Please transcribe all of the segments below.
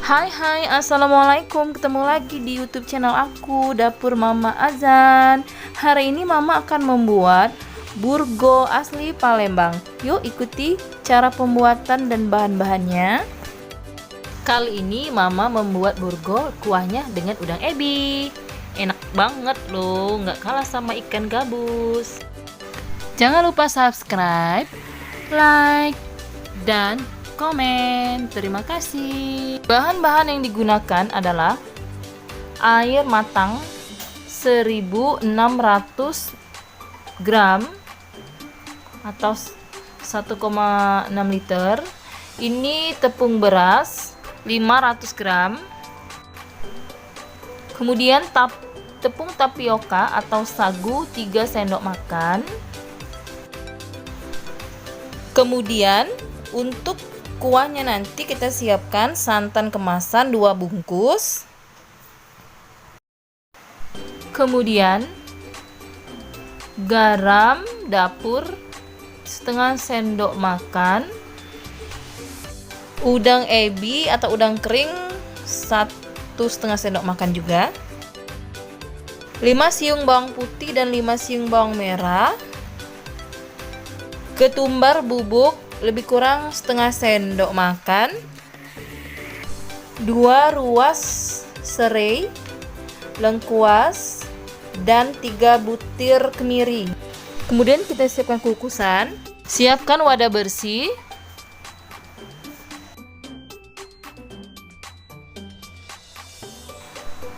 Hai, assalamualaikum. Ketemu lagi di YouTube channel aku, Dapur Mama Azan. Hari ini Mama akan membuat burgo asli Palembang. Yuk ikuti cara pembuatan dan bahan-bahannya. Kali ini Mama membuat burgo kuahnya dengan udang ebi. Enak banget loh, nggak kalah sama ikan gabus. Jangan lupa subscribe, like, dan komen. Terima kasih. Bahan-bahan yang digunakan adalah air matang 1600 gram atau 1,6 liter. Ini tepung beras 500 gram. Kemudian tepung tapioka atau sagu 3 sendok makan. Kemudian untuk kuahnya nanti kita siapkan santan kemasan 2 bungkus. Kemudian garam dapur setengah sendok makan. Udang ebi atau udang kering 1,5 sendok makan juga. 5 siung bawang putih dan 5 siung bawang merah. Ketumbar bubuk lebih kurang setengah sendok makan, 2 ruas serai, lengkuas, dan 3 butir kemiri. Kemudian kita siapkan kukusan. Siapkan wadah bersih.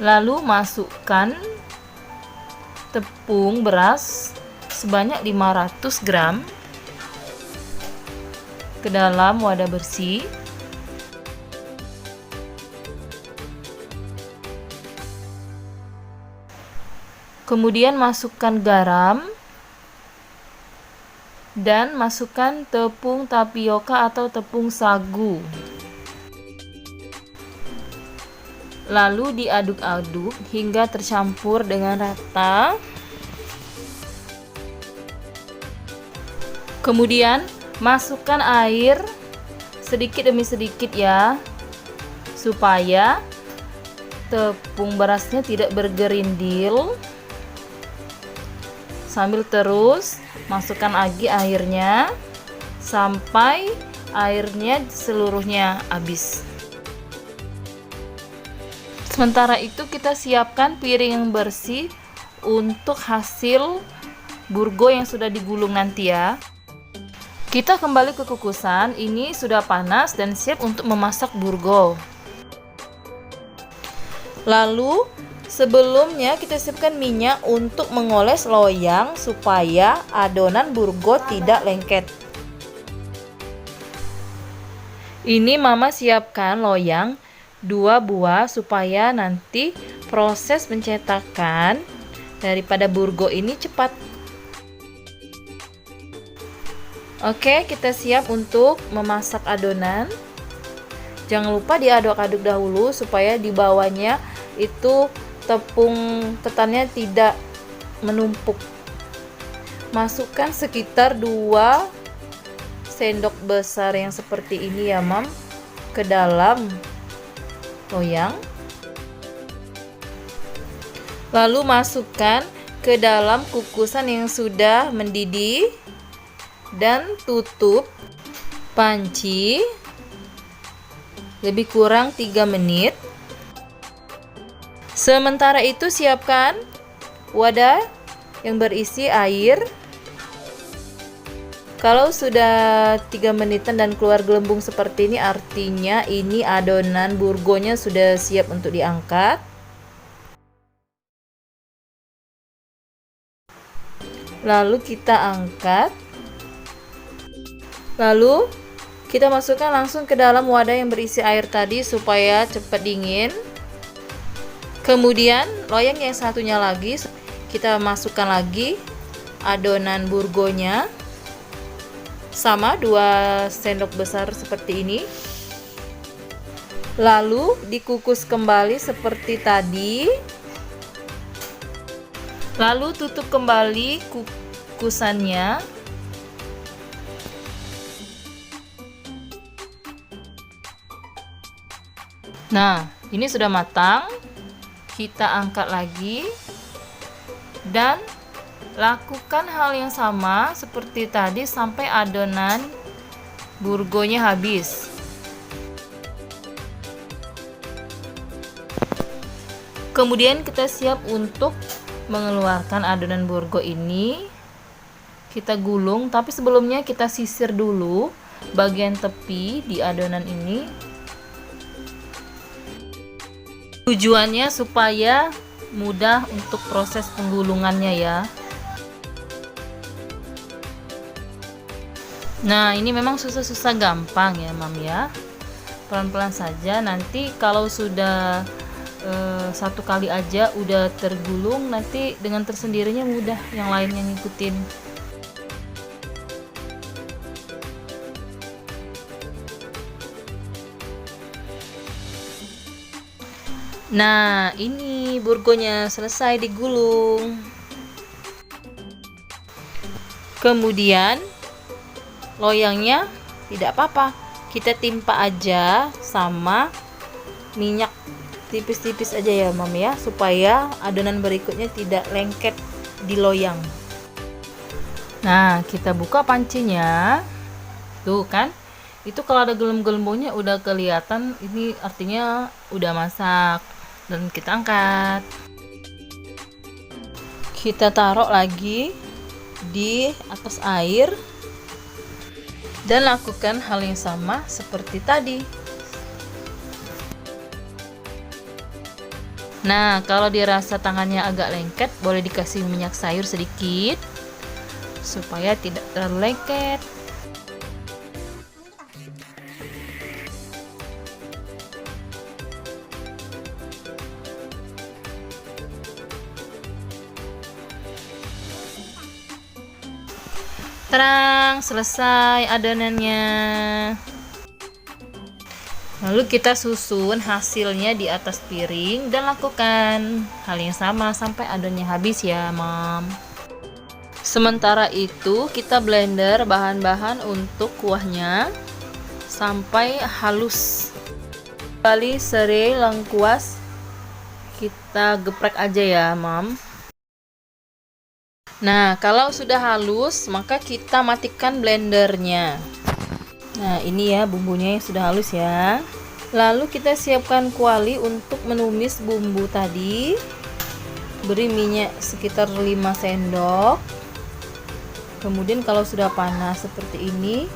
Lalu masukkan tepung beras sebanyak 500 gram ke dalam wadah bersih. Kemudian masukkan garam dan masukkan tepung tapioka atau tepung sagu. Lalu diaduk-aduk hingga tercampur dengan rata. Kemudian masukkan air sedikit demi sedikit ya, supaya tepung berasnya tidak bergerindil. Sambil terus masukkan lagi airnya sampai airnya seluruhnya habis. Sementara itu kita siapkan piring yang bersih untuk hasil burgo yang sudah digulung nanti ya. Kita kembali ke kukusan. Ini sudah panas dan siap untuk memasak burgo. Lalu sebelumnya kita siapkan minyak untuk mengoles loyang supaya adonan burgo tidak lengket. Ini Mama siapkan loyang 2 buah supaya nanti proses pencetakan daripada burgo ini cepat. Oke, kita siap untuk memasak adonan. Jangan lupa diaduk-aduk dahulu supaya di bawahnya itu tepung ketannya tidak menumpuk. Masukkan sekitar 2 sendok besar yang seperti ini ya, Mam, ke dalam loyang. Lalu masukkan ke dalam kukusan yang sudah mendidih dan tutup panci lebih kurang 3 menit. Sementara itu siapkan wadah yang berisi air. Kalau sudah 3 menitan dan keluar gelembung seperti ini, artinya ini adonan burgonya sudah siap untuk diangkat. Lalu kita angkat. Lalu kita masukkan langsung ke dalam wadah yang berisi air tadi supaya cepat dingin. Kemudian loyang yang satunya lagi kita masukkan lagi adonan burgonya. Sama 2 sendok besar seperti ini. Lalu dikukus kembali seperti tadi. Lalu tutup kembali kukusannya. Nah, ini sudah matang. Kita angkat lagi dan lakukan hal yang sama seperti tadi sampai adonan burgonya habis. Kemudian kita siap untuk mengeluarkan adonan burgo ini. Kita gulung, tapi sebelumnya kita sisir dulu bagian tepi di adonan ini. Tujuannya supaya mudah untuk proses penggulungannya ya. Nah, ini memang susah-susah gampang ya, Mam ya. Pelan-pelan saja, nanti kalau sudah satu kali aja udah tergulung, nanti dengan tersendirinya mudah yang lainnya ngikutin. Nah, ini burgonya selesai digulung. Kemudian loyangnya tidak apa-apa, kita timpa aja sama minyak tipis-tipis aja ya, Mam ya, supaya adonan berikutnya tidak lengket di loyang. Nah, kita buka pancinya. Tuh kan, itu kalau ada gelembung-gelembungnya udah kelihatan, ini artinya udah masak. Dan kita angkat. Kita taruh lagi di atas air dan lakukan hal yang sama seperti tadi. Nah, kalau dirasa tangannya agak lengket, boleh dikasih minyak sayur sedikit supaya tidak terlalu lengket. Terang, selesai adonannya. Lalu kita susun hasilnya di atas piring dan lakukan hal yang sama sampai adonannya habis ya, Mam. Sementara itu kita blender bahan-bahan untuk kuahnya sampai halus. Kali serai lengkuas kita geprek aja ya, Mam. Nah, kalau sudah halus, maka kita matikan blendernya. Nah, ini ya bumbunya yang sudah halus ya. Lalu kita siapkan kuali untuk menumis bumbu tadi. Beri minyak sekitar 5 sendok. Kemudian kalau sudah panas seperti ini,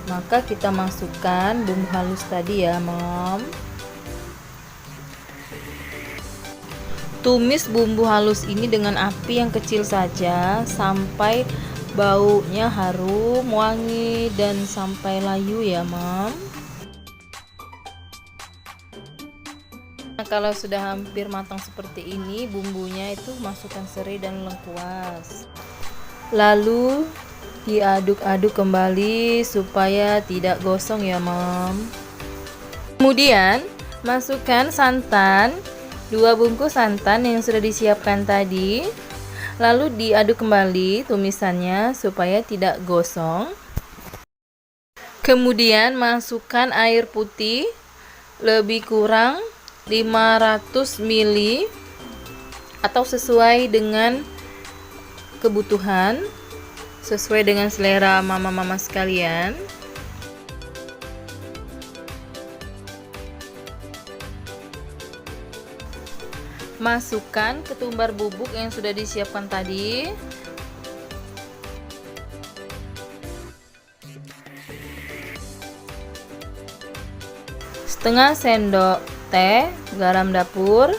maka kita masukkan bumbu halus tadi ya, Mom. Tumis bumbu halus ini dengan api yang kecil saja sampai baunya harum, wangi, dan sampai layu ya, Mam. Nah, kalau sudah hampir matang seperti ini, bumbunya itu masukkan serai dan lengkuas. Lalu diaduk-aduk kembali supaya tidak gosong ya, Mam. Kemudian masukkan santan, 2 bungkus santan yang sudah disiapkan tadi. Lalu diaduk kembali tumisannya supaya tidak gosong. Kemudian masukkan air putih lebih kurang 500 ml atau sesuai dengan kebutuhan, sesuai dengan selera mama-mama sekalian. Masukkan ketumbar bubuk yang sudah disiapkan tadi. Setengah sendok teh garam dapur.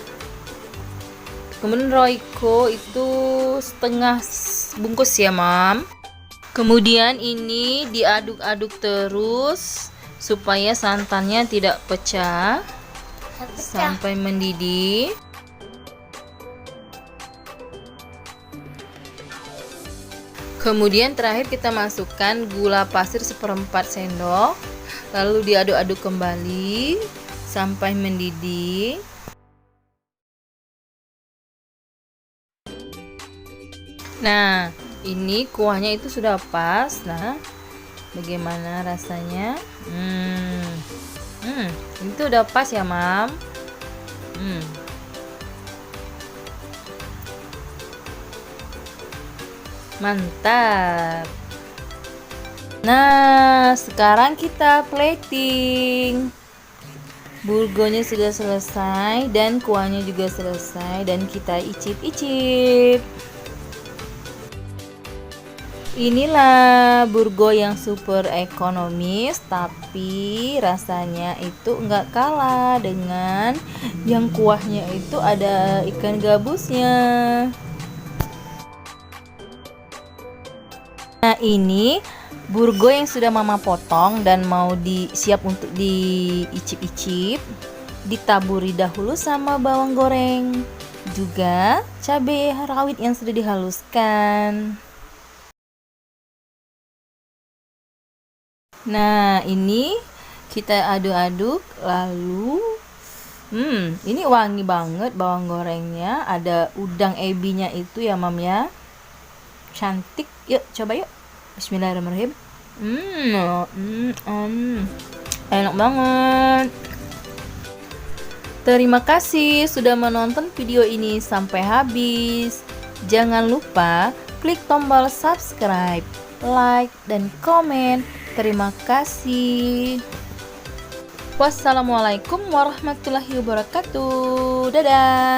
Kemudian Royco itu setengah bungkus ya, Mam. Kemudian ini diaduk-aduk terus supaya santannya tidak pecah sampai mendidih. Kemudian terakhir kita masukkan gula pasir 1/4 sendok. Lalu diaduk-aduk kembali sampai mendidih. Nah, ini kuahnya itu sudah pas. Nah, bagaimana rasanya? Hmm, itu udah pas ya, Mam. Hmm, mantap. Nah, sekarang kita plating. Burgonya sudah selesai dan kuahnya juga selesai dan kita icip-icip. Inilah burgo yang super ekonomis tapi rasanya itu enggak kalah dengan yang kuahnya itu ada ikan gabusnya. Nah, ini burgo yang sudah mama potong dan mau siap untuk diicip-icip. Ditaburi dahulu sama bawang goreng, juga cabai rawit yang sudah dihaluskan. Nah, ini kita aduk-aduk lalu ini wangi banget bawang gorengnya, ada udang ebinya itu ya, Mam ya. Cantik. Yuk, coba yuk. Bismillahirrahmanirrahim. Enak banget. Terima kasih sudah menonton video ini sampai habis. Jangan lupa klik tombol subscribe, like, dan komen. Terima kasih. Wassalamualaikum warahmatullahi wabarakatuh. Dadah.